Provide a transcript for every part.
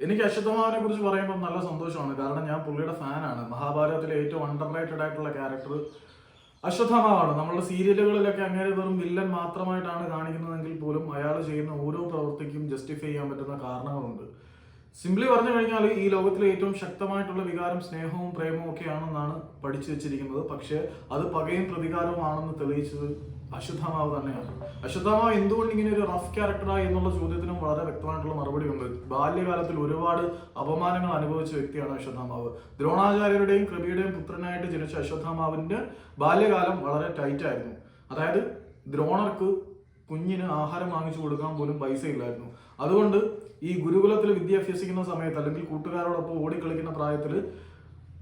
എനിക്ക് അശ്വത്ഥമാവിനെ കുറിച്ച് പറയുമ്പോൾ നല്ല സന്തോഷമാണ്. കാരണം ഞാൻ പുള്ളിയുടെ ഫാനാണ്. മഹാഭാരതത്തിലെ ഏറ്റവും അണ്ടർ റേറ്റഡ് ആയിട്ടുള്ള ക്യാരക്ടർ അശ്വത്ഥമാവാണ്. നമ്മളുടെ സീരിയലുകളിലൊക്കെ അങ്ങനെ വെറും വില്ലൻ മാത്രമായിട്ടാണ് കാണിക്കുന്നതെങ്കിൽ പോലും അയാൾ ചെയ്യുന്ന ഓരോ പ്രവൃത്തിക്കും ജസ്റ്റിഫൈ ചെയ്യാൻ പറ്റുന്ന കാരണങ്ങളുണ്ട്. സിംപ്ലി പറഞ്ഞു കഴിഞ്ഞാൽ ഈ ലോകത്തിലെ ഏറ്റവും ശക്തമായിട്ടുള്ള വികാരം സ്നേഹവും പ്രേമവും ഒക്കെ ആണെന്നാണ് പഠിച്ചു വെച്ചിരിക്കുന്നത്. പക്ഷെ അത് പകയും പ്രതികാരവും ആണെന്ന് തെളിയിച്ചത് അശ്വത്ഥമാവ് തന്നെയാണ്. അശ്വത്ഥമാവ് എന്തുകൊണ്ട് ഇങ്ങനെ ഒരു റഫ് ക്യാരക്ടറായി എന്നുള്ള ചോദ്യത്തിനും വളരെ വ്യക്തമായിട്ടുള്ള മറുപടി ഉണ്ട്. ബാല്യകാലത്തിൽ ഒരുപാട് അപമാനങ്ങൾ അനുഭവിച്ച വ്യക്തിയാണ് അശ്വത്ഥമാവ്. ദ്രോണാചാര്യരുടെയും കൃപിയുടെയും പുത്രനായിട്ട് ജനിച്ച അശ്വത്ഥമാവിന്റെ ബാല്യകാലം വളരെ ടൈറ്റ് ആയിരുന്നു. അതായത് ദ്രോണർക്ക് കുഞ്ഞിന് ആഹാരം വാങ്ങിച്ചു കൊടുക്കാൻ പോലും പൈസ ഇല്ലായിരുന്നു. അതുകൊണ്ട് ഈ ഗുരുകുലത്തിൽ വിദ്യ അഭ്യസിക്കുന്ന സമയത്ത് അല്ലെങ്കിൽ കൂട്ടുകാരോടൊപ്പം ഓടിക്കളിക്കുന്ന പ്രായത്തിൽ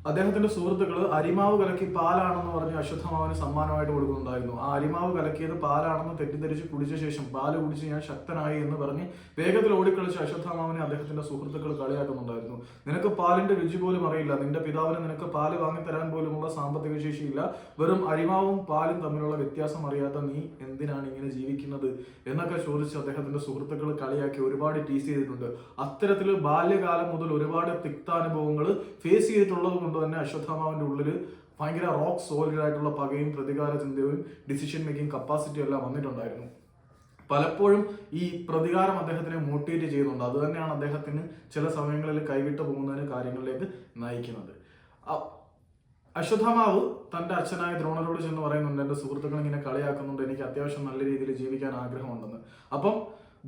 അദ്ദേഹത്തിന്റെ സുഹൃത്തുക്കള് അരിമാവ് കലക്കി പാലാണെന്ന് പറഞ്ഞ് അശ്വത്ഥമാവിന് സമ്മാനമായിട്ട് കൊടുക്കുന്നുണ്ടായിരുന്നു. ആ അരിമാവ് കലക്കിയത് പാലാണെന്ന് തെറ്റിദ്ധരിച്ച് കുടിച്ച ശേഷം പാല് കുടിച്ച് ഞാൻ ശക്തനായി എന്ന് പറഞ്ഞ് വേഗത്തിൽ ഓടിക്കളിച്ച് അശ്വത്ഥമാവിനെ അദ്ദേഹത്തിന്റെ സുഹൃത്തുക്കൾ കളിയാക്കുന്നുണ്ടായിരുന്നു. നിനക്ക് പാലിന്റെ രുചി പോലും അറിയില്ല, നിന്റെ പിതാവിന് നിനക്ക് പാല് വാങ്ങിത്തരാൻ പോലുമുള്ള സാമ്പത്തിക ശേഷിയില്ല, വെറും അരിമാവും പാലും തമ്മിലുള്ള വ്യത്യാസം അറിയാത്ത നീ എന്തിനാണ് ഇങ്ങനെ ജീവിക്കുന്നത് എന്നൊക്കെ ചോദിച്ച് അദ്ദേഹത്തിന്റെ സുഹൃത്തുക്കൾ കളിയാക്കി ഒരുപാട് ടീസ് ചെയ്തിട്ടുണ്ട്. അത്തരത്തിൽ ബാല്യകാലം മുതൽ ഒരുപാട് തിക്താനുഭവങ്ങൾ ഫേസ് ചെയ്തിട്ടുള്ളത് കൊണ്ട് തന്നെ അശ്വത്ഥമാവിന്റെ ഉള്ളിൽ ഭയങ്കര റോക്ക് സോളിഡ് ആയിട്ടുള്ള പകയും പ്രതികാര ചിന്തയും ഡിസിഷൻ മേക്കിംഗ് കപ്പാസിറ്റി എല്ലാം വന്നിട്ടുണ്ടായിരുന്നു. പലപ്പോഴും ഈ പ്രതികാരം അദ്ദേഹത്തിനെ മോട്ടിവേറ്റ് ചെയ്യുന്നുണ്ട്. അത് തന്നെയാണ് അദ്ദേഹത്തിന് ചില സമയങ്ങളിൽ കൈവിട്ട് പോകുന്നതിന് കാര്യങ്ങളിലേക്ക് നയിക്കുന്നത്. അശ്വത്ഥമാവ് തന്റെ അച്ഛനായ ദ്രോണരോട് ചെന്ന് പറയുന്നുണ്ട്, എന്റെ സുഹൃത്തുക്കൾ ഇങ്ങനെ കളിയാക്കുന്നുണ്ട്, എനിക്ക് അത്യാവശ്യം നല്ല രീതിയിൽ ജീവിക്കാൻ ആഗ്രഹമുണ്ടെന്ന്. അപ്പം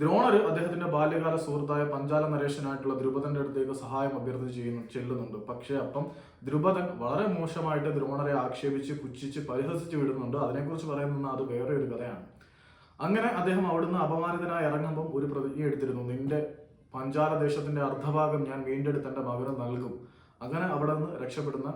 ദ്രോണർ അദ്ദേഹത്തിന്റെ ബാല്യകാല സുഹൃത്തായ പഞ്ചാല നരേശനായിട്ടുള്ള ദ്രുപദന്റെ അടുത്തേക്ക് സഹായം അഭ്യർത്ഥിച്ച് ചെല്ലുന്നുണ്ട്. പക്ഷെ അപ്പം ദ്രുപദൻ വളരെ മോശമായിട്ട് ദ്രോണരെ ആക്ഷേപിച്ച് പുച്ഛിച്ച് പരിഹസിച്ച് വിടുന്നുണ്ട്. അതിനെക്കുറിച്ച് പറയുന്നത് അത് വേറെ ഒരു കഥയാണ്. അങ്ങനെ അദ്ദേഹം അവിടുന്ന് അപമാനിതനായി ഇറങ്ങുമ്പം ഒരു പ്രതിജ്ഞ എടുത്തിരുന്നു, നിന്റെ പഞ്ചാല ദേശത്തിന്റെ അർദ്ധഭാഗം ഞാൻ വീണ്ടെടുത്ത് എന്റെ മകന് നൽകും. അങ്ങനെ അവിടെ നിന്ന് രക്ഷപ്പെടുന്ന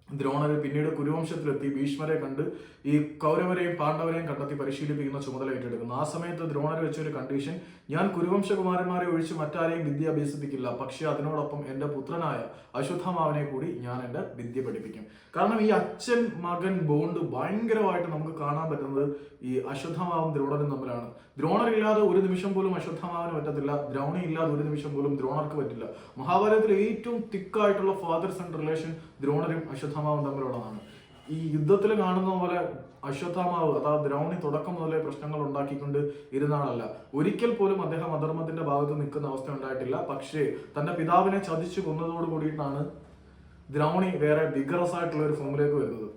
ദ്രോണര് പിന്നീട് കുരുവംശത്തിലെത്തി ഭീഷ്മരെ കണ്ട് ഈ കൗരവരെയും പാണ്ഡവരെയും കണ്ടെത്തി പരിശീലിപ്പിക്കുന്ന ചുമതല ഏറ്റെടുക്കുന്നു. ആ സമയത്ത് ദ്രോണർ വെച്ചൊരു കണ്ടീഷൻ, ഞാൻ കുരുവംശകുമാരന്മാരെ ഒഴിച്ച് മറ്റാരെയും വിദ്യ അഭ്യസിപ്പിക്കില്ല, പക്ഷെ അതിനോടൊപ്പം എൻ്റെ പുത്രനായ അശ്വത്ഥമാവിനെ കൂടി ഞാൻ എൻ്റെ വിദ്യ പഠിപ്പിക്കും. കാരണം ഈ അച്ഛൻ മകൻ ബോണ്ട് ഭയങ്കരമായിട്ട് നമുക്ക് കാണാൻ പറ്റുന്നത് ഈ അശ്വത്ഥമാവും ദ്രോണരും തമ്മിലാണ്. ദ്രോണറില്ലാതെ ഒരു നിമിഷം പോലും അശ്വത്ഥമാവിന് പറ്റത്തില്ല, ദ്രൗണി ഇല്ലാതെ ഒരു നിമിഷം പോലും ദ്രോണർക്ക് പറ്റില്ല. മഹാഭാരതത്തിലെ ഏറ്റവും തിക്കായിട്ടുള്ള ഫാദർ സൺ റിലേഷൻ ദ്രോണരും അശ്വത്ഥമാവും തമ്മിലുള്ളതാണ്. ഈ യുദ്ധത്തിൽ കാണുന്ന പോലെ അശ്വത്ഥമാവ് അതായത് ദ്രൗണി തുടക്കം മുതലേ പ്രശ്നങ്ങൾ ഉണ്ടാക്കിക്കൊണ്ട് ഇരുന്ന ആളല്ല. ഒരിക്കൽ പോലും അദ്ദേഹം അധർമ്മത്തിന്റെ ഭാഗത്ത് നിൽക്കുന്ന അവസ്ഥ ഉണ്ടായിട്ടില്ല. പക്ഷേ തന്റെ പിതാവിനെ ചതിച്ചു കൊന്നതോട് കൂടിയിട്ടാണ് ദ്രൗണി വേറെ വിഗറസ് ആയിട്ടുള്ള ഒരു ഫോമിലേക്ക് വരുന്നത്.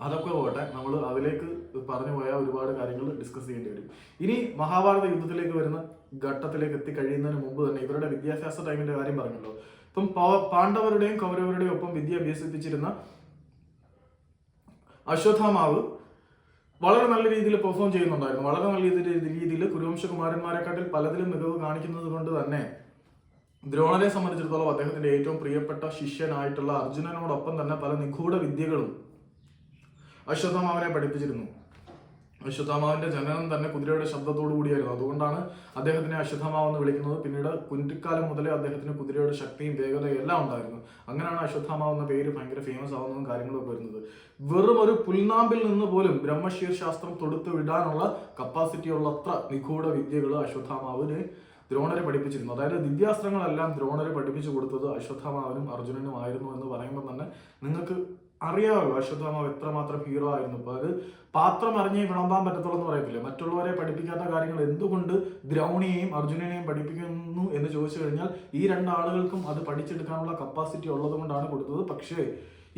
അതൊക്കെ പോട്ടെ, നമ്മൾ അതിലേക്ക് പറഞ്ഞു പോയാൽ ഒരുപാട് കാര്യങ്ങൾ ഡിസ്കസ് ചെയ്യേണ്ടി വരും. ഇനി മഹാഭാരത യുദ്ധത്തിലേക്ക് വരുന്ന ഘട്ടത്തിലേക്ക് എത്തിക്കഴിയുന്നതിന് മുമ്പ് തന്നെ ഇവരുടെ വിദ്യാഭ്യാസ ടൈമിന്റെ കാര്യം പറഞ്ഞല്ലോ. ഇപ്പം പാണ്ഡവരുടെയും കൗരവരുടെയും ഒപ്പം വിദ്യ അഭ്യസിപ്പിച്ചിരുന്ന അശ്വത്ഥമാവ് വളരെ നല്ല രീതിയിൽ പെർഫോം ചെയ്യുന്നുണ്ടായിരുന്നു. വളരെ നല്ല രീതിയിൽ കുരുവംശകുമാരന്മാരെക്കാട്ടിൽ പലതിലും മികവ് കാണിക്കുന്നത് കൊണ്ട് തന്നെ ദ്രോണരെ സംബന്ധിച്ചിടത്തോളം അദ്ദേഹത്തിന്റെ ഏറ്റവും പ്രിയപ്പെട്ട ശിഷ്യനായിട്ടുള്ള അർജുനനോടൊപ്പം തന്നെ പല നിഗൂഢ വിദ്യകളും അശ്വത്ഥമാവിനെ പഠിപ്പിച്ചിരുന്നു. അശ്വത്ഥമാവിന്റെ ജനനം തന്നെ കുതിരയുടെ ശബ്ദത്തോടു കൂടിയായിരുന്നു. അതുകൊണ്ടാണ് അദ്ദേഹത്തിനെ അശ്വത്ഥമാവ് എന്ന് വിളിക്കുന്നത്. പിന്നീട് കുഞ്ഞിക്കാലം മുതലേ അദ്ദേഹത്തിന് കുതിരയുടെ ശക്തിയും വേഗതയും എല്ലാം ഉണ്ടായിരുന്നു. അങ്ങനെയാണ് അശ്വത്ഥമാവ് എന്ന പേര് ഭയങ്കര ഫേമസ് ആവുന്നതും കാര്യങ്ങളൊക്കെ വരുന്നത്. വെറും ഒരു പുൽനാമ്പിൽ നിന്ന് പോലും ബ്രഹ്മശീർ ശാസ്ത്രം തൊടുത്തു വിടാനുള്ള കപ്പാസിറ്റി ഉള്ള അത്ര നിഗൂഢ വിദ്യകൾ അശ്വത്ഥമാവിന് ദ്രോണരെ പഠിപ്പിച്ചിരുന്നു. അതായത് ദിവ്യാസ്ത്രങ്ങളെല്ലാം ദ്രോണരെ പഠിപ്പിച്ചു കൊടുത്തത് അശ്വത്ഥമാവിനും അർജുനനും ആയിരുന്നു എന്ന് പറയുമ്പോൾ തന്നെ നിങ്ങൾക്ക് അറിയാമല്ലോ അശ്വത്ഥമാവ് എത്രമാത്രം ഹീറോ ആയിരുന്നു. അപ്പൊ അത് പാത്രം അറിഞ്ഞേ വിളമ്പാൻ പറ്റത്തുള്ളൂ എന്ന് പറയത്തില്ലേ. മറ്റുള്ളവരെ പഠിപ്പിക്കാത്ത കാര്യങ്ങൾ എന്തുകൊണ്ട് ദ്രൗണിയെയും അർജുനനെയും പഠിപ്പിക്കുന്നു എന്ന് ചോദിച്ചു കഴിഞ്ഞാൽ ഈ രണ്ടാളുകൾക്കും അത് പഠിച്ചെടുക്കാനുള്ള കപ്പാസിറ്റി ഉള്ളത് കൊണ്ടാണ് കൊടുത്തത്. പക്ഷേ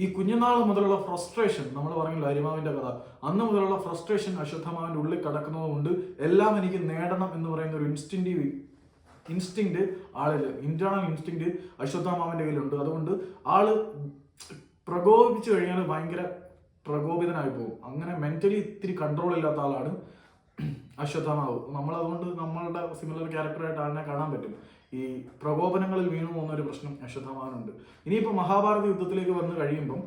ഈ കുഞ്ഞുനാൾ മുതലുള്ള ഫ്രസ്ട്രേഷൻ, നമ്മൾ പറഞ്ഞില്ല അരിമാവിന്റെ കഥ, അന്ന് മുതലുള്ള ഫ്രസ്ട്രേഷൻ അശ്വത്ഥമാവിന്റെ ഉള്ളിൽ കിടക്കുന്നത് കൊണ്ട് എല്ലാം എനിക്ക് നേടണം എന്ന് പറയുന്ന ഒരു ഇൻസ്റ്റിങ്ക്ട് ആളില്, ഇന്റേണൽ ഇൻസ്റ്റിങ്ക്ട് അശ്വത്ഥമാവിന്റെ കയ്യിലുണ്ട്. അതുകൊണ്ട് ആള് പ്രകോപിച്ചു കഴിഞ്ഞാൽ ഭയങ്കര പ്രകോപിതനായി പോകും. അങ്ങനെ മെന്റലി ഇത്തിരി കൺട്രോൾ ഇല്ലാത്ത ആളാണ് അശ്വത്ഥമാവ്. നമ്മളതുകൊണ്ട് നമ്മളുടെ സിമിലർ ക്യാരക്ടറായിട്ട് ആളിനെ കാണാൻ പറ്റും. ഈ പ്രകോപനങ്ങളിൽ വീണു പോകുന്ന ഒരു പ്രശ്നം അശ്വത്ഥമാവിനുണ്ട്. ഇനിയിപ്പോൾ മഹാഭാരത യുദ്ധത്തിലേക്ക് വന്നു കഴിയുമ്പം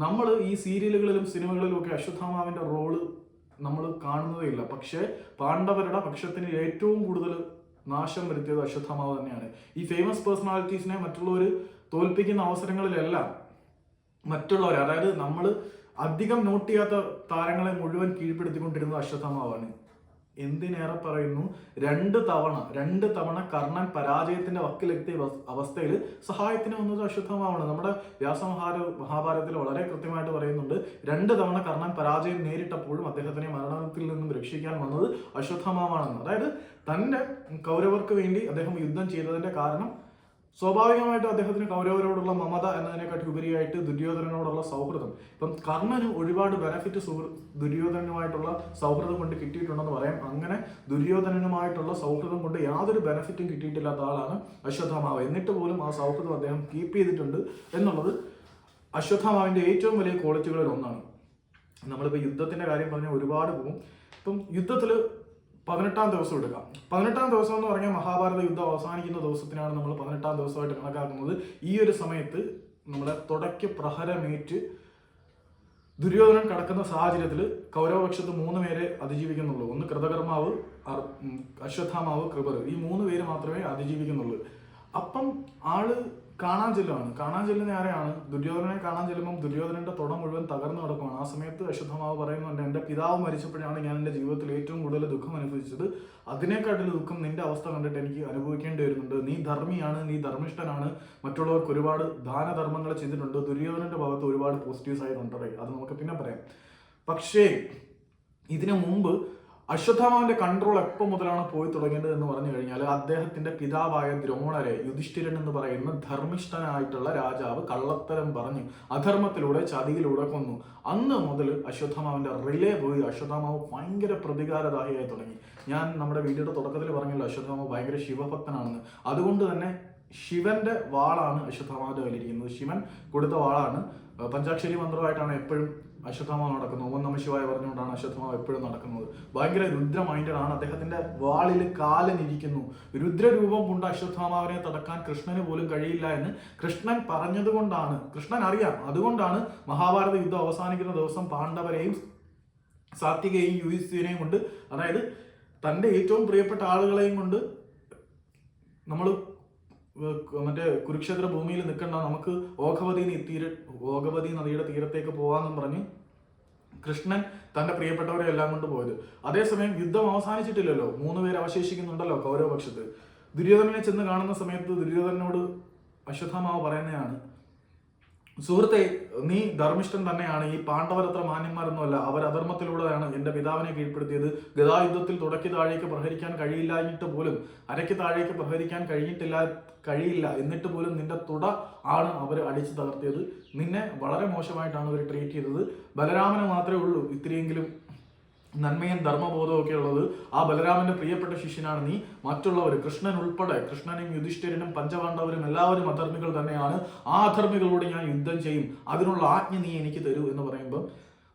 നമ്മൾ ഈ സീരിയലുകളിലും സിനിമകളിലും ഒക്കെ അശ്വത്ഥമാവിന്റെ റോള് നമ്മൾ കാണുന്നതേ ഇല്ല. പക്ഷേ പാണ്ഡവരുടെ പക്ഷത്തിന് ഏറ്റവും കൂടുതൽ നാശം വരുത്തിയത് അശ്വത്ഥമാവ് തന്നെയാണ്. ഈ ഫേമസ് പേഴ്സണാലിറ്റീസിനെ മറ്റുള്ളവർ തോൽപ്പിക്കുന്ന അവസരങ്ങളിലെല്ലാം മറ്റുള്ളവർ, അതായത് നമ്മൾ അധികം നോട്ട് ചെയ്യാത്ത താരങ്ങളെ മുഴുവൻ കീഴ്പ്പെടുത്തിക്കൊണ്ടിരുന്നത് അശ്വത്ഥമാവാണ്. എന്തിനേറെ പറയുന്നു, രണ്ട് തവണ കർണൻ പരാജയത്തിന്റെ വക്കിലെത്തിയ അവസ്ഥയിൽ സഹായത്തിന് വന്നത് അശ്വത്ഥമാവാണ്. നമ്മുടെ മഹാഭാരതത്തിൽ വളരെ കൃത്യമായിട്ട് പറയുന്നുണ്ട്, 2 തവണ കർണൻ പരാജയം നേരിട്ടപ്പോഴും അദ്ദേഹത്തിനെ മരണത്തിൽ നിന്നും രക്ഷിക്കാൻ വന്നത് അശ്വത്ഥമാവാണെന്ന്. അതായത് തന്റെ കൗരവർക്ക് വേണ്ടി അദ്ദേഹം യുദ്ധം ചെയ്തതിന്റെ കാരണം സ്വാഭാവികമായിട്ടും അദ്ദേഹത്തിന് കൗരവരോടുള്ള മമത എന്നതിനെക്കാട്ടി ഉപരിയായിട്ട് ദുര്യോധനനോടുള്ള സൗഹൃദം. ഇപ്പം കർണന് ഒരുപാട് ബെനഫിറ്റ് ദുര്യോധനനുമായിട്ടുള്ള സൗഹൃദം കൊണ്ട് കിട്ടിയിട്ടുണ്ടെന്ന് പറയാം. അങ്ങനെ ദുര്യോധനനുമായിട്ടുള്ള സൗഹൃദം കൊണ്ട് യാതൊരു ബെനഫിറ്റും കിട്ടിയിട്ടില്ലാത്ത ആളാണ് അശ്വത്ഥമാവ്. എന്നിട്ട് പോലും ആ സൗഹൃദം അദ്ദേഹം കീപ്പ് ചെയ്തിട്ടുണ്ട് എന്നുള്ളത് അശ്വത്ഥമാവിന്റെ ഏറ്റവും വലിയ ക്വാളിറ്റികളിൽ ഒന്നാണ്. നമ്മളിപ്പോൾ യുദ്ധത്തിന്റെ കാര്യം പറഞ്ഞാൽ ഒരുപാട് പോകും. ഇപ്പം യുദ്ധത്തിൽ 18-ാം ദിവസം എടുക്കാം. 18-ാം ദിവസം എന്ന് പറഞ്ഞാൽ മഹാഭാരത യുദ്ധം അവസാനിക്കുന്ന ദിവസത്തിനാണ് നമ്മൾ 18-ാം ദിവസമായിട്ട് കണക്കാക്കുന്നത്. ഈ ഒരു സമയത്ത് നമ്മുടെ തുടക്ക പ്രഹരമേറ്റ് ദുര്യോധനൻ കടക്കുന്ന സാഹചര്യത്തിൽ കൗരവപക്ഷത്ത് 3 പേരെ അതിജീവിക്കുന്നുള്ളൂ. ഒന്ന് കൃതകർമാവ്, അശ്വത്ഥാമാവ്, കൃപർ. ഈ 3 പേര് മാത്രമേ അതിജീവിക്കുന്നുള്ളൂ. അപ്പം ആള് കാണാൻ ചെല്ലുന്ന ആരെയാണ്? ദുര്യോധനനെ കാണാൻ ചെല്ലുമ്പം ദുര്യോധനന്റെ തുട മുഴുവൻ തകർന്നു കിടക്കുകയാണ്. ആ സമയത്ത് അശ്വത്ഥമാവ് പറയുന്നുണ്ട്, എൻ്റെ പിതാവ് മരിച്ചപ്പോഴാണ് ഞാൻ എൻ്റെ ജീവിതത്തിൽ ഏറ്റവും കൂടുതൽ ദുഃഖം അനുഭവിച്ചത്. അതിനേക്കാട്ടിൽ ദുഃഖം നിന്റെ അവസ്ഥ കണ്ടിട്ട് എനിക്ക് അനുഭവിക്കേണ്ടി വരുന്നുണ്ട്. നീ ധർമ്മിയാണ്, നീ ധർമ്മിഷ്ഠനാണ്, മറ്റുള്ളവർക്ക് ഒരുപാട് ദാനധർമ്മങ്ങൾ ചെയ്തിട്ടുണ്ട്. ദുര്യോധനന്റെ ഭാഗത്ത് ഒരുപാട് പോസിറ്റീവ് സൈഡ് ഉണ്ട്, അത് നമുക്ക് പിന്നെ പറയാം. പക്ഷേ ഇതിനു മുമ്പ് അശ്വത്ഥാമാവിന്റെ കൺട്രോൾ എപ്പോൾ മുതലാണ് പോയി തുടങ്ങേണ്ടത് എന്ന് പറഞ്ഞു കഴിഞ്ഞാൽ, അദ്ദേഹത്തിന്റെ പിതാവായ ദ്രോണരെ യുധിഷ്ഠിരൻ എന്ന് പറയുന്ന ധർമ്മിഷ്ഠനായിട്ടുള്ള രാജാവ് കള്ളത്തരം പറഞ്ഞ് അധർമ്മത്തിലൂടെ ചതിയിലൂടെ കൊന്നു. അന്ന് മുതൽ അശ്വത്ഥാമാവിന്റെ റിലേ പോയി. അശ്വത്ഥാമാവ് ഭയങ്കര പ്രതികാരദാഹിയായി തുടങ്ങി. ഞാൻ നമ്മുടെ വീഡിയോയുടെ തുടക്കത്തിൽ പറഞ്ഞല്ലോ, അശ്വത്ഥാമാവ് ഭയങ്കര ശിവഭക്തനാണെന്ന്. അതുകൊണ്ട് തന്നെ ശിവന്റെ വാളാണ് അശ്വത്ഥാമാവിന്റെ കയ്യിലിരിക്കുന്നത്. ശിവൻ കൊടുത്ത വാളാണ്. പഞ്ചാക്ഷരി മന്ത്രമായിട്ടാണ് എപ്പോഴും അശ്വത്ഥാമാവ് നടക്കുന്നത്. ഓം നമഃ ശിവായ പറഞ്ഞുകൊണ്ടാണ് അശ്വത്ഥാമാവ് എപ്പോഴും നടക്കുന്നത്. ഭയങ്കര രുദ്ര മൈൻഡഡ് ആണ്. അദ്ദേഹത്തിന്റെ വാളിൽ കാലനിരിക്കുന്നു. രുദ്രരൂപം കൊണ്ട് അശ്വത്ഥാമാവിനെ തടക്കാൻ കൃഷ്ണന് പോലും കഴിയില്ല എന്ന് കൃഷ്ണൻ പറഞ്ഞതുകൊണ്ടാണ്, കൃഷ്ണൻ അറിയാം, അതുകൊണ്ടാണ് മഹാഭാരത യുദ്ധം അവസാനിക്കുന്ന ദിവസം പാണ്ഡവരെയും സാത്വികയെയും യുധിഷ്ഠിരനെയും കൊണ്ട്, അതായത് തന്റെ ഏറ്റവും പ്രിയപ്പെട്ട ആളുകളെയും കൊണ്ട് നമ്മൾ മറ്റേ കുരുക്ഷേത്ര ഭൂമിയിൽ നിൽക്കണ്ട, നമുക്ക് ഓഘവതി നദിയുടെ തീരത്തേക്ക് പോകാമെന്നും പറഞ്ഞ് കൃഷ്ണൻ തന്റെ പ്രിയപ്പെട്ടവരെ എല്ലാം കൊണ്ട് പോയത്. അതേസമയം യുദ്ധം അവസാനിച്ചിട്ടില്ലല്ലോ, 3 പേര് അവശേഷിക്കുന്നുണ്ടല്ലോ കൗരവപക്ഷത്ത്. ദുര്യോധനനെ ചെന്ന് കാണുന്ന സമയത്ത് ദുര്യോധനനോട് അശ്വത്ഥാമാവ് പറയുന്നതാണ്, സുഹൃത്തെ, നീ ധർമ്മിഷ്ഠൻ തന്നെയാണ്. ഈ പാണ്ഡവരത്ര മാന്യന്മാരൊന്നുമല്ല. അവർ അധർമ്മത്തിലൂടെയാണ് എന്റെ പിതാവിനെ കീഴ്പ്പെടുത്തിയത്. ഗദായുദ്ധത്തിൽ തുടക്കി താഴേക്ക് പ്രഹരിക്കാൻ കഴിയില്ലാഞ്ഞിട്ട് പോലും, അരയ്ക്ക് താഴേക്ക് പ്രഹരിക്കാൻ കഴിയില്ല എന്നിട്ട് പോലും നിന്റെ തുട ആണ് അവർ അടിച്ചു തകർത്തിയത്. നിന്നെ വളരെ മോശമായിട്ടാണ് അവർ ട്രീറ്റ് ചെയ്തത്. ബലരാമന് മാത്രമേ ഉള്ളൂ ഇത്രയെങ്കിലും നന്മയും ധർമ്മബോധവും ഒക്കെ ഉള്ളത്. ആ ബലരാമന്റെ പ്രിയപ്പെട്ട ശിഷ്യനാണ് നീ. മറ്റുള്ളവർ, കൃഷ്ണൻ ഉൾപ്പെടെ, കൃഷ്ണനും യുധിഷ്ഠിരനും പഞ്ചപാണ്ഡവരും എല്ലാവരും അധർമ്മികൾ തന്നെയാണ്. ആ അധർമ്മികളോട് ഞാൻ യുദ്ധം ചെയ്യും, അതിനുള്ള ആജ്ഞ നീ എനിക്ക് തരൂ എന്ന് പറയുമ്പോൾ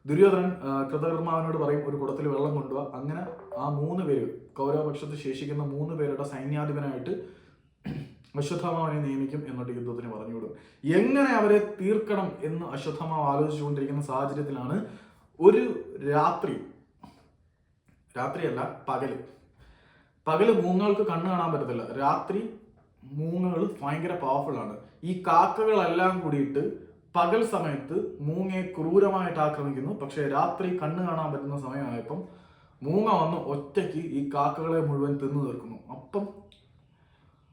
ദുര്യോധനൻ കൃതകർമാവിനോട് പറയും, ഒരു കുടത്തിൽ വെള്ളം കൊണ്ടുപോവാ. അങ്ങനെ ആ 3 പേര്, കൗരവപക്ഷത്ത് ശേഷിക്കുന്ന 3 പേരുടെ സൈന്യാധിപനായിട്ട് അശ്വത്ഥാമാവിനെ നിയമിക്കും. എന്നിട്ട് യുദ്ധത്തിന് പറഞ്ഞുവിടും. എങ്ങനെ അവരെ തീർക്കണം എന്ന് അശ്വത്ഥാമാവ് ആലോചിച്ചുകൊണ്ടിരിക്കുന്ന സാഹചര്യത്തിലാണ് ഒരു രാത്രിയല്ല, പകല് മൂങ്ങകൾക്ക് കണ്ണ് കാണാൻ പറ്റത്തില്ല. രാത്രി മൂങ്ങകൾ ഭയങ്കര പവർഫുൾ ആണ്. ഈ കാക്കകളെല്ലാം കൂടിയിട്ട് പകൽ സമയത്ത് മൂങ്ങയെ ക്രൂരമായിട്ട് ആക്രമിക്കുന്നു. പക്ഷെ രാത്രി കണ്ണ് കാണാൻ പറ്റുന്ന സമയമായപ്പം മൂങ്ങ വന്ന് ഒറ്റയ്ക്ക് ഈ കാക്കകളെ മുഴുവൻ തിന്നു തീർക്കുന്നു. അപ്പം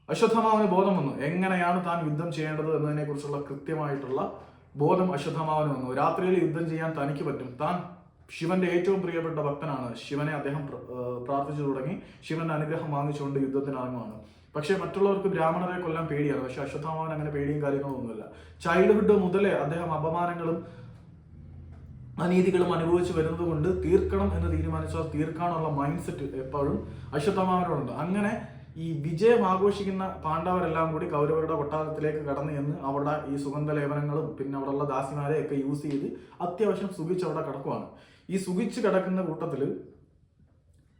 അശ്വത്ഥാമാവിന് ബോധം വന്നു, എങ്ങനെയാണ് താൻ യുദ്ധം ചെയ്യേണ്ടത് എന്നതിനെ കുറിച്ചുള്ള കൃത്യമായിട്ടുള്ള ബോധം അശ്വത്ഥാമാവിന് വന്നു. രാത്രിയിൽ യുദ്ധം ചെയ്യാൻ തനിക്ക് പറ്റും. താൻ ശിവന്റെ ഏറ്റവും പ്രിയപ്പെട്ട ഭക്തനാണ്. ശിവനെ അദ്ദേഹം പ്രാർത്ഥിച്ചു തുടങ്ങി. ശിവന്റെ അനുഗ്രഹം വാങ്ങിച്ചുകൊണ്ട് യുദ്ധത്തിന് ഇറങ്ങുവാണ്. പക്ഷെ മറ്റുള്ളവർക്ക് ബ്രാഹ്മണരെ കൊല്ലാൻ പേടിയാണ്. പക്ഷെ അശ്വത്ഥാമാവൻ അങ്ങനെ പേടിയും കാര്യങ്ങളും ഒന്നുമില്ല. ചൈൽഡ്ഹുഡ് മുതലേ അദ്ദേഹം അപമാനങ്ങളും അനീതികളും അനുഭവിച്ചു വരുന്നത് കൊണ്ട് തീർക്കണം എന്ന് തീരുമാനിച്ചാൽ തീർക്കാനുള്ള മൈൻഡ് സെറ്റ് എപ്പോഴും അശ്വത്ഥാമാവനോടുണ്ട്. അങ്ങനെ ഈ വിജയം ആഘോഷിക്കുന്ന പാണ്ഡവരെല്ലാം കൂടി കൗരവരുടെ കൊട്ടാരത്തിലേക്ക് കടന്നു ചെന്ന് അവിടെ ഈ സുഗന്ധലേപനങ്ങളും പിന്നെ അവിടെയുള്ള ദാസിമാരെയൊക്കെ യൂസ് ചെയ്ത് അത്യാവശ്യം സുഖിച്ച് അവിടെ കിടക്കുവാണ്. ഈ സുഖിച്ച് കിടക്കുന്ന കൂട്ടത്തിൽ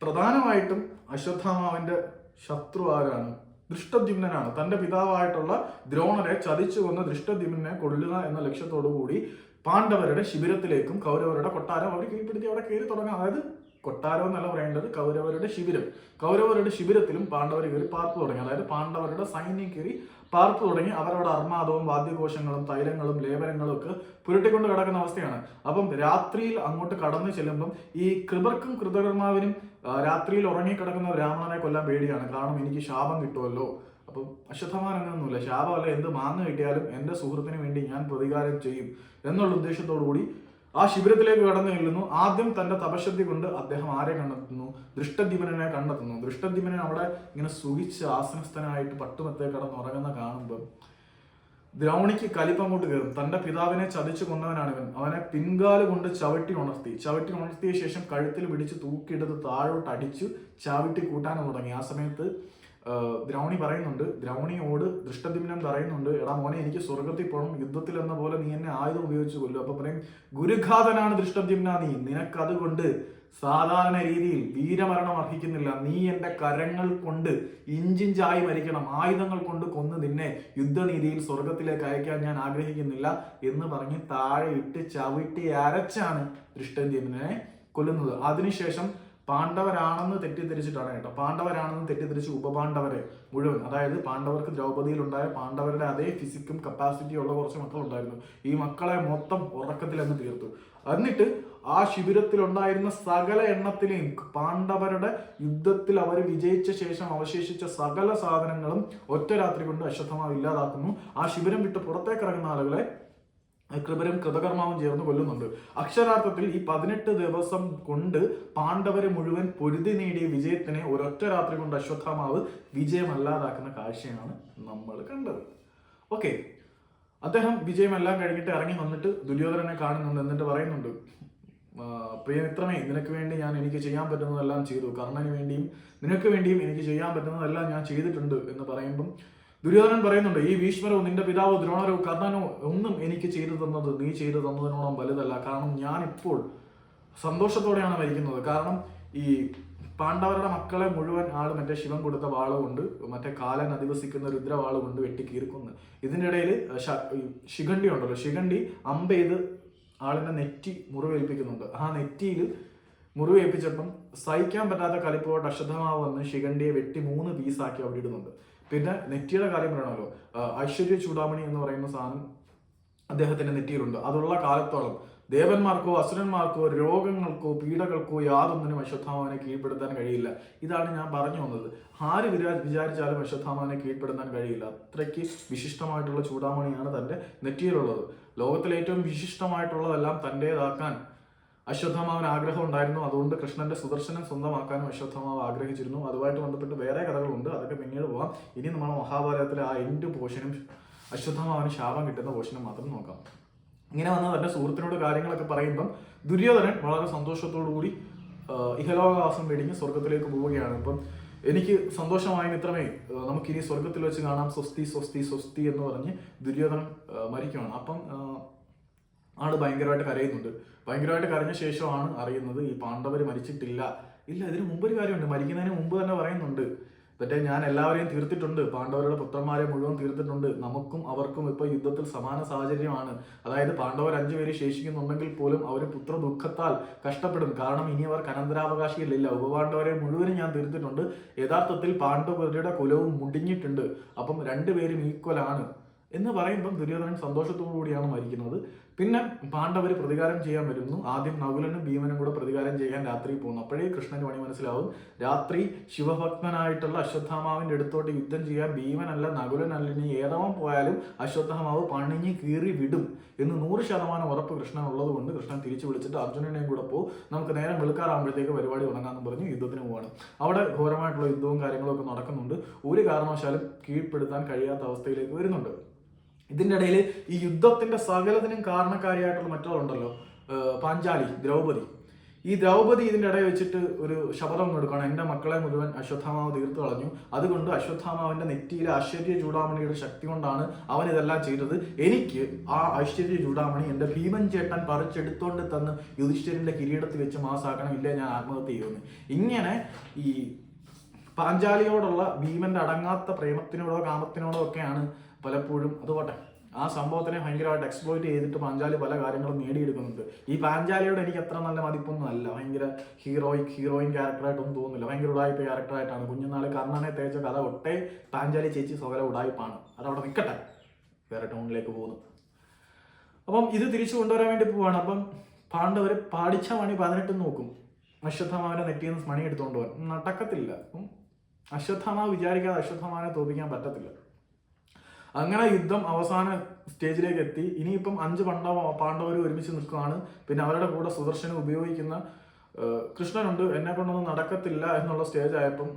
പ്രധാനമായിട്ടും അശ്വത്ഥാമാവിന്റെ ശത്രു ആരാണ്? ദൃഷ്ടദ്യുമ്നനാണ്. തന്റെ പിതാവായിട്ടുള്ള ദ്രോണരെ ചതിച്ചു കൊന്ന ദൃഷ്ടദ്യുമ്നെ കൊല്ലുക എന്ന ലക്ഷ്യത്തോടു കൂടി പാണ്ഡവരുടെ ശിബിരത്തിലേക്കും കൗരവരുടെ കൊട്ടാരം അവർ കീഴ്പ്പെടുത്തി അവിടെ കയറി തുടങ്ങാം. അതായത് കൊട്ടാരം എന്നല്ല പറയേണ്ടത്, കൗരവരുടെ ശിബിരം. കൗരവരുടെ ശിബിരത്തിലും പാണ്ഡവർ കയറി പാർപ്പ് തുടങ്ങി. അതായത് പാണ്ഡവരുടെ സൈന്യം കയറി പാർപ്പ് തുടങ്ങി. അവരുടെ അർമാദവും വാദ്യഘോഷങ്ങളും തൈലങ്ങളും ലേപനങ്ങളും ഒക്കെ പുരട്ടിക്കൊണ്ട് കിടക്കുന്ന അവസ്ഥയാണ്. അപ്പം രാത്രിയിൽ അങ്ങോട്ട് കടന്നു ചെല്ലുമ്പം ഈ കൃപർക്കും കൃതകർമാവിനും രാത്രിയിൽ ഉറങ്ങിക്കിടക്കുന്ന ബ്രാഹ്മണനെ കൊല്ലാൻ പേടിയാണ്. കാരണം എനിക്ക് ശാപം കിട്ടുമല്ലോ. അപ്പം അശ്വത്ഥമാൻ അങ്ങനെയൊന്നുമില്ല. ശാപമല്ല, എന്ത് മാങ്ങ കിട്ടിയാലും എൻ്റെ സുഹൃത്തിന് വേണ്ടി ഞാൻ പ്രതികാരം ചെയ്യും എന്നുള്ള ഉദ്ദേശത്തോടു കൂടി ആ ശിബിരത്തിലേക്ക് കടന്നു ചെല്ലുന്നു. ആദ്യം തന്റെ തപശക്തി കൊണ്ട് അദ്ദേഹം ആരെ കണ്ടെത്തുന്നു? ദൃഷ്ടദ്യുമ്നനെ കണ്ടെത്തുന്നു. ദൃഷ്ടദ്യുമ്നൻ അവിടെ ഇങ്ങനെ സുഖിച്ച് ആസനസ്ഥനായിട്ട് പട്ടുമത്തേ കടന്ന് ഉറങ്ങുന്ന കാണുമ്പോൾ ദ്രൗണിക്ക് കലിപ്പങ്ങോട്ട് കയറും. തന്റെ പിതാവിനെ ചതിച്ചു കൊന്നവനാണ് ഇവൻ. അവനെ പിൻകാല് കൊണ്ട് ചവിട്ടി ഉണർത്തിയ ശേഷം കഴുത്തിൽ പിടിച്ച് തൂക്കിയെടുത്ത് താഴോട്ട് അടിച്ചു ചവിട്ടി കൂട്ടാൻ തുടങ്ങി. ആ സമയത്ത് ദ്രൗണി പറയുന്നുണ്ട്, ദ്രൗണിയോട് ദൃഷ്ടദ്യുമ്നൻ പറയുന്നുണ്ട്, എടാ മോനെ, എനിക്ക് സ്വർഗത്തിൽ പോകണം, യുദ്ധത്തിൽ എന്ന പോലെ നീ എന്നെ ആയുധം ഉപയോഗിച്ച് കൊല്ലും. അപ്പൊ പറയും, ഗുരുഘാതനാണ് ദൃഷ്ടദ്യുമ്ന നീ, നിനക്കതുകൊണ്ട് സാധാരണ രീതിയിൽ വീരമരണം അർഹിക്കുന്നില്ല. നീ എന്റെ കരങ്ങൾ കൊണ്ട് ഇഞ്ചിഞ്ചായി മരിക്കണം, ആയുധങ്ങൾ കൊണ്ട് കൊന്ന് നിന്നെ യുദ്ധനീതിയിൽ സ്വർഗത്തിലേക്ക് അയക്കാൻ ഞാൻ ആഗ്രഹിക്കുന്നില്ല എന്ന് പറഞ്ഞ് താഴെ ഇട്ട് ചവിട്ടി അരച്ചാണ് ദൃഷ്ടദ്യുമ്നനെ കൊല്ലുന്നത്. അതിനുശേഷം പാണ്ഡവരാണെന്ന് തെറ്റിദ്ധരിച്ചിട്ടാണ് കേട്ടോ, പാണ്ഡവരാണെന്ന് തെറ്റിദ്ധരിച്ച് ഉപപാണ്ഡവരെ മുഴുവൻ, അതായത് പാണ്ഡവർക്ക് ദ്രൗപദിയിലുണ്ടായ പാണ്ഡവരുടെ അതേ ഫിസിക്കും കപ്പാസിറ്റിയും ഉള്ള കുറച്ച് മക്കളുണ്ടായിരുന്നു. ഈ മക്കളെ മൊത്തം ഉറക്കത്തിലങ്ങ് തീർത്തു. എന്നിട്ട് ആ ശിബിരത്തിലുണ്ടായിരുന്ന സകല എണ്ണത്തിലെയും പാണ്ഡവരുടെ യുദ്ധത്തിൽ അവർ വിജയിച്ച ശേഷം അവശേഷിച്ച സകല സാധനങ്ങളും ഒറ്റ രാത്രി കൊണ്ട് അശ്വത്ഥമാവ് ഇല്ലാതാക്കുന്നു. ആ ശിബിരം വിട്ട് പുറത്തേക്ക് ഇറങ്ങുന്ന ആളുകളെ കൃപരും കൃതകർമാവും ചേർന്ന് കൊല്ലുന്നുണ്ട്. അക്ഷരാർത്ഥത്തിൽ ഈ 18 ദിവസം കൊണ്ട് പാണ്ഡവരെ മുഴുവൻ പൊരുതി നേടിയ വിജയത്തിനെ ഒരൊറ്റ രാത്രി കൊണ്ട് അശ്വത്ഥമാവ് വിജയമല്ലാതാക്കുന്ന കാഴ്ചയാണ് നമ്മൾ കണ്ടത്. ഓക്കെ, അദ്ദേഹം വിജയമെല്ലാം കഴിഞ്ഞിട്ട് ഇറങ്ങി വന്നിട്ട് ദുര്യോധനനെ കാണുന്നുണ്ട്. എന്നിട്ട് പറയുന്നുണ്ട്, പ്രിയമിത്രമേ, നിനക്ക് വേണ്ടി ഞാൻ എനിക്ക് ചെയ്യാൻ പറ്റുന്നതെല്ലാം ചെയ്തു. കർണന് വേണ്ടിയും നിനക്ക് വേണ്ടിയും എനിക്ക് ചെയ്യാൻ പറ്റുന്നതെല്ലാം ഞാൻ ചെയ്തിട്ടുണ്ട് എന്ന് പറയുമ്പം ദുര്യോധനൻ പറയുന്നുണ്ട്, ഈ ഭീഷ്മരോ നിന്റെ പിതാവോ ദ്രോണരോ കർണനോ ഒന്നും എനിക്ക് ചെയ്തു തന്നത് നീ ചെയ്തു തന്നതിനോളം വലുതല്ല. കാരണം ഞാൻ ഇപ്പോൾ സന്തോഷത്തോടെയാണ് മരിക്കുന്നത്. കാരണം ഈ പാണ്ഡവരുടെ മക്കളെ മുഴുവൻ ആള് മറ്റേ ശിവൻ കൊടുത്ത വാള് കൊണ്ട്, മറ്റേ കാലൻ അധിവസിക്കുന്ന രുദ്രവാള് കൊണ്ട് വെട്ടി കീറിക്കൊന്ന്. ഇതിൻ്റെ ഇടയിൽ ശിഖണ്ഡി ഉണ്ടല്ലോ, ശിഖണ്ഡി അമ്പ് ചെയ്ത് ആളിനെ നെറ്റി മുറിവേൽപ്പിക്കുന്നുണ്ട്. ആ നെറ്റിയിൽ മുറിവേൽപ്പിച്ചപ്പം സഹിക്കാൻ പറ്റാത്ത കലിപ്പോട്ട് അശ്വത്ഥമാവ് വന്ന് ശിഖണ്ഡിയെ വെട്ടി 3 പീസാക്കി അവിടെ ഇടുന്നുണ്ട്. പിന്നെ നെറ്റിയുടെ കാര്യം പറയണമല്ലോ, ഐശ്വര്യ ചൂടാമണി എന്ന് പറയുന്ന സാധനം അദ്ദേഹത്തിന്റെ നെറ്റിയിലുണ്ട്. അതുള്ള കാലത്തോളം ദേവന്മാർക്കോ അസുരന്മാർക്കോ രോഗങ്ങൾക്കോ പീഡകൾക്കോ യാതൊന്നിനും അശ്വത്ഥാമാവിനെ കീഴ്പ്പെടുത്താൻ കഴിയില്ല. ഇതാണ് ഞാൻ പറഞ്ഞു വന്നത്. ആര് വിചാരിച്ചാലും അശ്വത്ഥാമാവിനെ കീഴ്പ്പെടുത്താൻ കഴിയില്ല. അത്രയ്ക്ക് വിശിഷ്ടമായിട്ടുള്ള ചൂടാമണിയാണ് തന്റെ നെറ്റിയിലുള്ളത്. ലോകത്തിലെ ഏറ്റവും വിശിഷ്ടമായിട്ടുള്ളതെല്ലാം തൻ്റെതാക്കാൻ അശ്വത്ഥമാവന് ആഗ്രഹം ഉണ്ടായിരുന്നു. അതുകൊണ്ട് കൃഷ്ണന്റെ സുദർശനം സ്വന്തമാക്കാനും അശ്വത്ഥമാവ് ആഗ്രഹിച്ചിരുന്നു. അതുമായിട്ട് ബന്ധപ്പെട്ട് വേറെ കഥകളുണ്ട്, അതൊക്കെ പിന്നീട് പോകാം. ഇനി നമ്മൾ മഹാഭാരതത്തിലെ ആ എൻഡ് പോർഷനും അശ്വത്ഥമാവന് ശാപം കിട്ടുന്ന പോർഷനും മാത്രം നോക്കാം. ഇങ്ങനെ വന്ന തന്റെ സുഹൃത്തിനോട് കാര്യങ്ങളൊക്കെ പറയുമ്പം ദുര്യോധനൻ വളരെ സന്തോഷത്തോടു കൂടി ഇഹലോകവാസം വെടിഞ്ഞ് സ്വർഗത്തിലേക്ക് പോവുകയാണ്. ഇപ്പം എനിക്ക് സന്തോഷമായ മിത്രമേ, നമുക്കിനി സ്വർഗത്തിൽ വെച്ച് കാണാം, സ്വസ്തി സ്വസ്തി സ്വസ്തി എന്ന് പറഞ്ഞ് ദുര്യോധനൻ മരിക്കുകയാണ്. അപ്പം ആള് ഭയങ്കരമായിട്ട് കരയുന്നുണ്ട്. ഭയങ്കരമായിട്ട് കരഞ്ഞ ശേഷമാണ് അറിയുന്നത് ഈ പാണ്ഡവര് മരിച്ചിട്ടില്ല. ഇതിന് മുമ്പൊരു കാര്യമുണ്ട്, മരിക്കുന്നതിന് മുമ്പ് തന്നെ പറയുന്നുണ്ട്, മറ്റേ ഞാൻ എല്ലാവരെയും തീർത്തിട്ടുണ്ട്, പാണ്ഡവരുടെ പുത്രന്മാരെ മുഴുവൻ തീർത്തിട്ടുണ്ട്, നമുക്കും അവർക്കും ഇപ്പൊ യുദ്ധത്തിൽ സമാന സാഹചര്യമാണ്. അതായത് പാണ്ഡവർ 5 പേര് ശേഷിക്കുന്നുണ്ടെങ്കിൽ പോലും അവർ പുത്ര ദുഃഖത്താൽ കഷ്ടപ്പെടും. കാരണം ഇനി അവർക്ക് അനന്തരാവകാശികളില്ല. ഉപപാണ്ഡവരെ മുഴുവനും ഞാൻ തീർത്തിട്ടുണ്ട്. യഥാർത്ഥത്തിൽ പാണ്ഡവരുടെ കുലവും മുടിഞ്ഞിട്ടുണ്ട്. അപ്പം 2 പേരും ഈക്വലാണ് എന്ന് പറയുമ്പം ദുര്യോധനൻ സന്തോഷത്തോടു കൂടിയാണ് മരിക്കുന്നത്. പിന്നെ പാണ്ഡവർ പ്രതികാരം ചെയ്യാൻ വരുന്നു. ആദ്യം നകുലനും ഭീമനും കൂടെ പ്രതികാരം ചെയ്യാൻ രാത്രി പോകുന്നു. അപ്പോഴേ കൃഷ്ണന് പണി മനസ്സിലാവും. രാത്രി ശിവഭക്തനായിട്ടുള്ള അശ്വത്ഥാമാവിന്റെ അടുത്തോട്ട് യുദ്ധം ചെയ്യാൻ ഭീമനല്ല നകുലനല്ല ഇനി ഏതവൻ പോയാലും അശ്വത്ഥാമാവ് പണിഞ്ഞ് കീറി വിടും എന്ന് 100% ഉറപ്പ് കൃഷ്ണൻ ഉള്ളത് കൊണ്ട് കൃഷ്ണൻ തിരിച്ചു വിളിച്ചിട്ട് അർജുനനെയും കൂടെ നമുക്ക് നേരം വെളുക്കാറാകുമ്പോഴത്തേക്ക് പരിപാടി തുടങ്ങാമെന്ന് പറഞ്ഞ് യുദ്ധത്തിന് പോവാണ്. അവിടെ ഘോരമായിട്ടുള്ള യുദ്ധവും കാര്യങ്ങളും ഒക്കെ നടക്കുന്നുണ്ട്. ഒരു കാരണവശാലും കീഴ്പ്പെടുത്താൻ കഴിയാത്ത അവസ്ഥയിലേക്ക് വരുന്നുണ്ട്. ഇതിൻ്റെ ഇടയിൽ ഈ യുദ്ധത്തിന്റെ സകലത്തിനും കാരണക്കാരിയായിട്ടുള്ള മറ്റൊരുണ്ടല്ലോ, പാഞ്ചാലി, ദ്രൗപദി. ഈ ദ്രൗപദി ഇതിൻ്റെ ഇടയിൽ വെച്ചിട്ട് ഒരു ശപഥം കൊടുക്കുകയാണ്, എൻ്റെ മക്കളെ മുഴുവൻ അശ്വത്ഥാമാവ് തീർത്തു കളഞ്ഞു, അതുകൊണ്ട് അശ്വത്ഥാമാവിന്റെ നെറ്റിയിലെ ഐശ്വര്യ ചൂടാമണിയുടെ ശക്തി കൊണ്ടാണ് അവൻ ഇതെല്ലാം ചെയ്തത്. എനിക്ക് ആ ഐശ്വര്യ ചൂടാമണി എൻ്റെ ഭീമൻ ചേട്ടൻ പറിച്ചെടുത്തോണ്ട് തന്ന് യുധിഷ്ഠിരന്റെ കിരീടത്തിൽ വെച്ച് മാസാക്കണം, ഇല്ലേ ഞാൻ ആത്മഹത്യ ചെയ്യുമെന്ന്. ഇങ്ങനെ ഈ പാഞ്ചാലിയോടുള്ള ഭീമന്റെ അടങ്ങാത്ത പ്രേമത്തിനോടോ കാമത്തിനോടോ ഒക്കെയാണ് പലപ്പോഴും, അതുപോട്ടെ ആ സംഭവത്തിനെ ഭയങ്കരമായിട്ട് എക്സ്പ്ലോയിറ്റ് ചെയ്തിട്ട് പാഞ്ചാലി പല കാര്യങ്ങളും നേടിയെടുക്കുന്നുണ്ട്. ഈ പാഞ്ചാലിയോട് എനിക്ക് അത്ര നല്ല മതിപ്പൊന്നും അല്ല. ഭയങ്കര ഹീറോയിൻ ക്യാരക്ടറായിട്ടൊന്നും തോന്നുന്നില്ല. ഭയങ്കര ഉടായ്പ ക്യാരക്ടറായിട്ടാണ്. കുഞ്ഞുനാള് കർണനെ തേച്ച കഥ ഒട്ടേ പാഞ്ചാലി ചേച്ചി സ്വകല ഉടായ്പാണ്. അതവിടെ നിൽക്കട്ടെ, വേറെ ടൗണിലേക്ക് പോകുന്നു. അപ്പം ഇത് തിരിച്ചു കൊണ്ടുവരാൻ വേണ്ടി പോവാണ്. അപ്പം പാണ്ഡവർ പാടിച്ച മണി 18 നോക്കും. അശ്വത്ഥമാവിന്റെ നെറ്റിയിൽ നിന്ന് മണി എടുത്തുകൊണ്ട് പോകാൻ നടക്കത്തില്ല. അശ്വത്ഥമാവ് വിചാരിക്കാതെ അശ്വത്ഥമാവിനെ തോൽപ്പിക്കാൻ പറ്റത്തില്ല. അങ്ങനെ യുദ്ധം അവസാന സ്റ്റേജിലേക്ക് എത്തി. ഇനിയിപ്പം 5 പാണ്ഡവർ ഒരുമിച്ച് നിൽക്കുകയാണ്. പിന്നെ അവരുടെ കൂടെ സുദർശനം ഉപയോഗിക്കുന്ന കൃഷ്ണനുണ്ട്. എന്നെ കൊണ്ടൊന്നും നടക്കത്തില്ല എന്നുള്ള സ്റ്റേജ് ആയപ്പം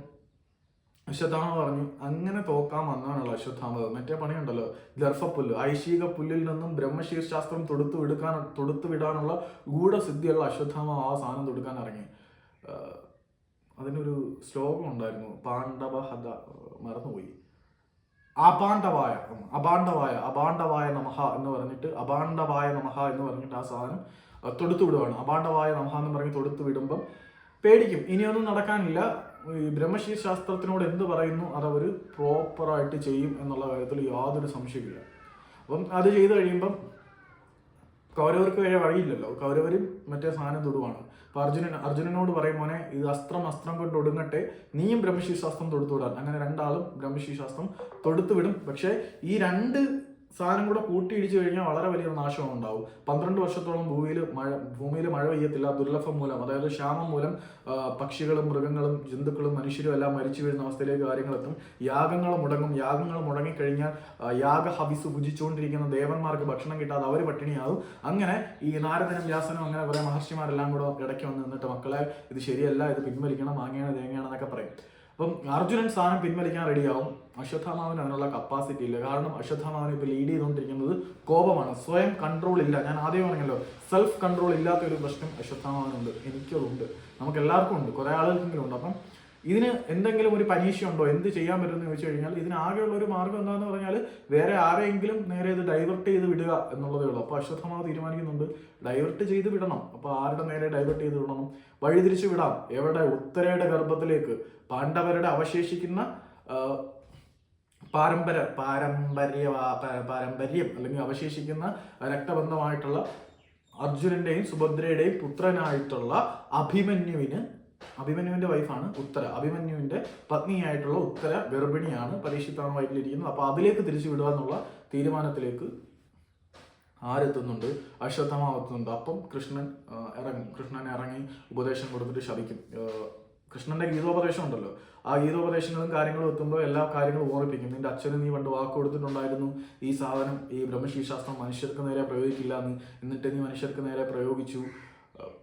അശ്വത്ഥാമ പറഞ്ഞു, അങ്ങനെ തോക്കാൻ വന്നാണല്ലോ അശ്വത്ഥാമ. മറ്റേ പണിയുണ്ടല്ലോ, ഗർഭപ്പുല്ല്, ഐശിക പുല്ലിൽ നിന്നും ബ്രഹ്മശീർശാസ്ത്രം തൊടുത്തു വിടാനുള്ള ഗൂഢസിദ്ധിയുള്ള അശ്വത്ഥാമ ആ സാധനം തൊടുക്കാൻ ഇറങ്ങി. അതിനൊരു ശ്ലോകം ഉണ്ടായിരുന്നു, പാണ്ഡവഹത, മറന്നുപോയി. അപാണ്ഡവായ നമഃ എന്ന് പറഞ്ഞിട്ട് ആ സാധനം തൊടുത്തു വിടുവാണ്. അപാണ്ഡവായ നമഃ എന്ന് പറഞ്ഞ് തൊടുത്തു വിടുമ്പം പേടിക്കും, ഇനിയൊന്നും നടക്കാനില്ല. ഈ ബ്രഹ്മശീർശാസ്ത്രത്തിനോട് എന്ത് പറയുന്നു അതവർ പ്രോപ്പറായിട്ട് ചെയ്യും എന്നുള്ള കാര്യത്തിൽ യാതൊരു സംശയമില്ല. അപ്പം അത് ചെയ്തു കഴിയുമ്പം കൗരവർക്ക് വേറെ വഴിയില്ലല്ലോ. കൗരവരും മറ്റേ സാധനം തൊടുവാണ്. അപ്പൊ അർജുനനോട് പറയും, മോനെ ഇത് അസ്ത്രം കൊണ്ട് ഒടുങ്ങട്ടെ, നീയും ബ്രഹ്മശീർശാസ്ത്രം തൊടുത്തു വിടാൻ. അങ്ങനെ രണ്ടാളും ബ്രഹ്മശീർശാസ്ത്രം തൊടുത്തു വിടും. പക്ഷെ ഈ 2 സാധനം കൂടെ കൂട്ടിയിടിച്ചു കഴിഞ്ഞാൽ വളരെ വലിയ നാശം ഉണ്ടാവും. 12 വർഷത്തോളം ഭൂമിയിൽ മഴ പെയ്യത്തില്ല. ദുർലഭം മൂലം, അതായത് ക്ഷാമം മൂലം പക്ഷികളും മൃഗങ്ങളും ജന്തുക്കളും മനുഷ്യരും എല്ലാം മരിച്ചു വീഴുന്ന അവസ്ഥയിലേക്ക് കാര്യങ്ങളെത്തും. യാഗങ്ങൾ മുടങ്ങിക്കഴിഞ്ഞാൽ യാഗഹവിസ് ഭുജിച്ചുകൊണ്ടിരിക്കുന്ന ദേവന്മാർക്ക് ഭക്ഷണം കിട്ടാതെ അവർ പട്ടിണിയാവും. അങ്ങനെ ഈ നാരദനും വ്യാസനും അങ്ങനെ കുറെ മഹർഷിമാരെല്ലാം കൂടെ ഇടയ്ക്ക് വന്ന് നിന്നിട്ട്, മക്കളെ ഇത് ശരിയല്ല, ഇത് പിൻവലിക്കണം, മാങ്ങയാണ് തേങ്ങയാണെന്നൊക്കെ പറയും. അപ്പം അർജുനൻ സ്ഥാനം പിൻവലിക്കാൻ റെഡിയാവും. അശ്വത്ഥാമാവിന് അതിനുള്ള കപ്പാസിറ്റി ഇല്ല. കാരണം അശ്വത്ഥാമാവിനെ ഇപ്പോൾ ലീഡ് ചെയ്തുകൊണ്ടിരിക്കുന്നത് കോപമാണ്. സ്വയം കൺട്രോൾ ഇല്ല. ഞാൻ ആദ്യം പറഞ്ഞല്ലോ, സെൽഫ് കൺട്രോൾ ഇല്ലാത്ത ഒരു പ്രശ്നം അശ്വത്ഥാമാവിനുണ്ട്. എനിക്കതുണ്ട്, നമുക്ക് എല്ലാവർക്കും ഉണ്ട്, കുറെ ആളുകൾക്കെങ്കിലും ഉണ്ട്. അപ്പം ഇതിന് എന്തെങ്കിലും ഒരു പരീക്ഷ ഉണ്ടോ, എന്ത് ചെയ്യാൻ പറ്റുമെന്ന് ചോദിച്ചു കഴിഞ്ഞാൽ ഇതിനാകെയുള്ള ഒരു മാർഗ്ഗം എന്താണെന്ന് പറഞ്ഞാൽ വേറെ ആരെങ്കിലും നേരെ ഇത് ഡൈവേർട്ട് ചെയ്ത് വിടുക എന്നുള്ളതേ ഉള്ളൂ. അപ്പോൾ അശ്വത്ഥാമാവ് തീരുമാനിക്കുന്നുണ്ട് ഡൈവേർട്ട് ചെയ്ത് വിടണം. അപ്പോൾ ആരുടെ നേരെ ഡൈവേർട്ട് ചെയ്ത് വിടണം? വഴിതിരിച്ചു വിടാം. എവിടെ? ഉത്തരയുടെ ഗർഭത്തിലേക്ക്. പാണ്ഡവരുടെ അവശേഷിക്കുന്ന പാരമ്പര്യം അല്ലെങ്കിൽ അവശേഷിക്കുന്ന രക്തബന്ധമായിട്ടുള്ള അർജുനന്റെയും സുഭദ്രയുടെയും പുത്രനായിട്ടുള്ള അഭിമന്യുവിന്റെ വൈഫാണ് ഉത്തര. അഭിമന്യുവിന്റെ പത്നിയായിട്ടുള്ള ഉത്തര ഗർഭിണിയാണ്, പരീക്ഷിത്താണ് വയറ്റിലിരിക്കുന്നത്. അപ്പൊ അതിലേക്ക് തിരിച്ചു വിടുക എന്നുള്ള തീരുമാനത്തിലേക്ക് ആരെത്തുന്നുണ്ട്? അശ്വത്ഥമാവ് എത്തുന്നുണ്ട്. അപ്പം കൃഷ്ണൻ ഇറങ്ങി ഉപദേശം കൊടുത്തിട്ട് ശപിക്കും. കൃഷ്ണന്റെ ഗീതോപദേശം ഉണ്ടല്ലോ, ആ ഗീതോപദേശങ്ങളും കാര്യങ്ങളും എത്തുമ്പോൾ എല്ലാ കാര്യങ്ങളും ഓർമ്മിപ്പിക്കും. നിന്റെ അച്ഛന് നീ പണ്ട് വാക്ക് കൊടുത്തിട്ടുണ്ടായിരുന്നു, ഈ സാധനം, ഈ ബ്രഹ്മശീർശാസ്ത്രം മനുഷ്യർക്ക് നേരെ പ്രയോഗിക്കില്ല എന്ന്, എന്നിട്ട് നീ മനുഷ്യർക്ക് നേരെ പ്രയോഗിച്ചു.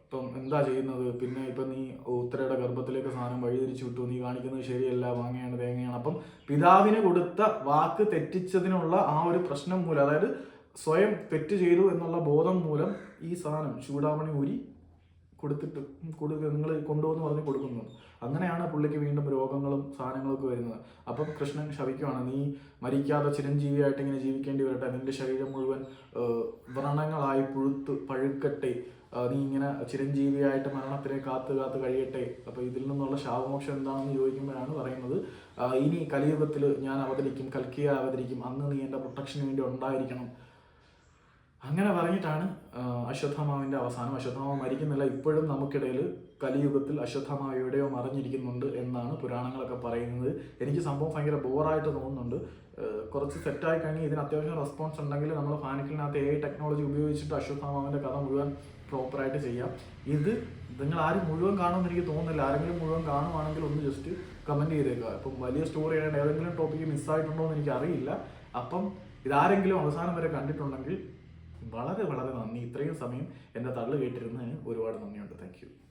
ഇപ്പം എന്താ ചെയ്യുന്നത്? പിന്നെ ഇപ്പം നീ ഉത്തരയുടെ ഗർഭത്തിലേക്ക് സാധനം വഴിതിരിച്ചു വിട്ടു, നീ കാണിക്കുന്നത് ശരിയല്ല, മാങ്ങയാണ് തേങ്ങയാണ്. അപ്പം പിതാവിന് കൊടുത്ത വാക്ക് തെറ്റിച്ചതിനുള്ള ആ ഒരു പ്രശ്നം മൂലം, അതായത് സ്വയം തെറ്റ് ചെയ്തു എന്നുള്ള ബോധം മൂലം ഈ സാധനം ചൂടാമണി ഊരി നിങ്ങൾ കൊണ്ടുവന്ന് പറഞ്ഞ് കൊടുക്കുന്നു. അങ്ങനെയാണ് പുള്ളിക്ക് വീണ്ടും രോഗങ്ങളും സാധനങ്ങളൊക്കെ വരുന്നത്. അപ്പം കൃഷ്ണൻ ശപിക്കുവാണ്, നീ മരിക്കാതെ ചിരഞ്ജീവിയായിട്ട് ഇങ്ങനെ ജീവിക്കേണ്ടി വരട്ടെ, നിന്റെ ശരീരം മുഴുവൻ വ്രണങ്ങളായി പഴുക്കട്ടെ, നീ ഇങ്ങനെ ചിരഞ്ജീവിയായിട്ട് മരണത്തിനെ കാത്ത് കഴിയട്ടെ. അപ്പൊ ഇതിൽ നിന്നുള്ള ശാപമോക്ഷം എന്താണെന്ന് ചോദിക്കുമ്പോഴാണ് പറയുന്നത്, ഇനി കലിയുഗത്തിൽ ഞാൻ അവതരിക്കും, കൽക്കിയ അവതരിക്കും, അന്ന് നീ എൻ്റെ പ്രൊട്ടക്ഷന് വേണ്ടി ഉണ്ടായിരിക്കണം. അങ്ങനെ പറഞ്ഞിട്ടാണ് അശ്വത്ഥമാവിന്റെ അവസാനം. അശ്വത്ഥമാവ് മരിക്കുന്നില്ല. ഇപ്പോഴും നമുക്കിടയിൽ കലിയുഗത്തിൽ അശ്വത്ഥമാവ് എവിടെയോ മറിഞ്ഞിരിക്കുന്നുണ്ട് എന്നാണ് പുരാണങ്ങളൊക്കെ പറയുന്നത്. എനിക്ക് സംഭവം ഭയങ്കര ബോറായിട്ട് തോന്നുന്നുണ്ട്. കുറച്ച് സെറ്റായി കഴിഞ്ഞ് ഇതിന് അത്യാവശ്യം റെസ്പോൺസ് ഉണ്ടെങ്കിൽ നമ്മൾ ഫാനിക്കലിനകത്ത് AI ടെക്നോളജി ഉപയോഗിച്ചിട്ട് അശ്വത്ഥമാവിന്റെ കഥ മുഴുവൻ പ്രോപ്പറായിട്ട് ചെയ്യാം. ഇത് നിങ്ങൾ ആരും മുഴുവൻ കാണുമെന്ന് എനിക്ക് തോന്നുന്നില്ല. ആരെങ്കിലും മുഴുവൻ കാണുവാണെങ്കിൽ ഒന്ന് ജസ്റ്റ് കമൻറ്റ് ചെയ്തേക്കുക. ഇപ്പം വലിയ സ്റ്റോറി ആയിട്ട് ഏതെങ്കിലും ടോപ്പിക്ക് മിസ്സായിട്ടുണ്ടോ എന്ന് എനിക്കറിയില്ല. അപ്പം ഇതാരെങ്കിലും അവസാനം വരെ കണ്ടിട്ടുണ്ടെങ്കിൽ വളരെ വളരെ നന്ദി. ഇത്രയും സമയം എൻ്റെ തള്ളു കേട്ടിരുന്നതിന് ഒരുപാട് നന്ദിയുണ്ട്. Thank you.